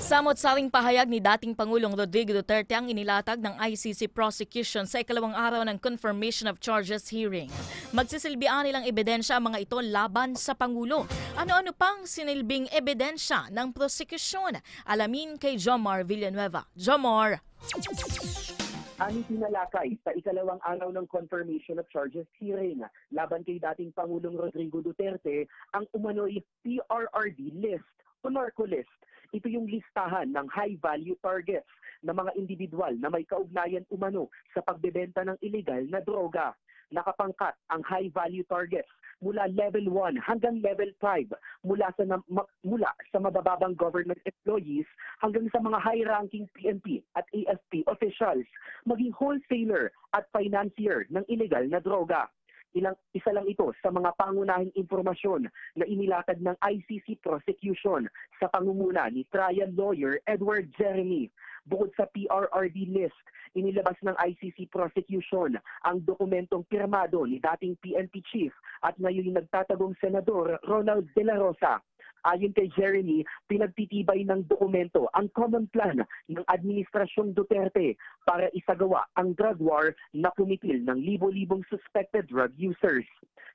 Samot-saring pahayag ni dating Pangulong Rodrigo Duterte ang inilatag ng ICC prosecution sa ikalawang araw ng confirmation of charges hearing. Magsisilbihan nilang ebidensya ang mga ito laban sa Pangulo. Ano-ano pang sinilbing ebidensya ng prosecution? Alamin kay Jomar Villanueva. Jomar! Ani tinalakay sa ikalawang araw ng confirmation of charges hearing laban kay dating Pangulong Rodrigo Duterte ang umano'y PRRD list o narco list. Ito yung listahan ng high-value targets na mga individual na may kaugnayan umano sa pagbebenta ng illegal na droga. Nakapangkat ang high-value targets mula level 1 hanggang level 5, mula sa mabababang government employees hanggang sa mga high-ranking PNP at AFP officials, maging wholesaler at financier ng illegal na droga. Isa lang ito sa mga pangunahing impormasyon na inilatag ng ICC prosecution sa pangunguna ni trial lawyer Edward Jeremy. Bukod sa PRRD list, inilabas ng ICC prosecution ang dokumentong pirmado ni dating PNP chief at ngayon nagtatagong senador Ronald De La Rosa. Ayon kay Jeremy, pinagtitibay ng dokumento ang common plan ng Administrasyong Duterte para isagawa ang drug war na kumitil ng libo-libong suspected drug users.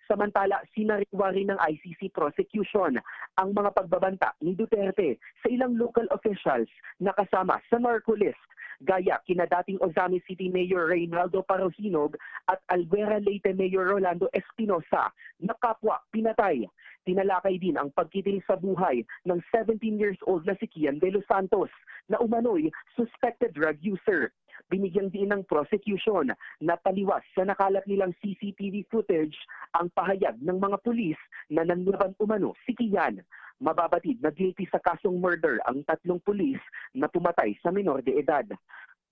Samantala, sinariwa rin ng ICC prosecution ang mga pagbabanta ni Duterte sa ilang local officials na kasama sa narco list, gaya kina dating Ozami City Mayor Reynaldo Parohinog at Albuera Leyte Mayor Rolando Espinosa na kapwa pinatay. Tinalakay din ang pagkitil sa buhay ng 17 years old na si Kian De Los Santos na umano'y suspected drug user. Binigyang din ng prosecution na taliwas sa nakalat nilang CCTV footage ang pahayag ng mga pulis na nanlaban umano si Kian. Mababatid na guilty sa kasong murder ang tatlong pulis na pumatay sa menor de edad.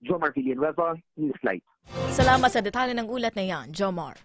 Jomar Villanueva, Newslight. Salamat sa detalye ng ulat na yan, Jomar.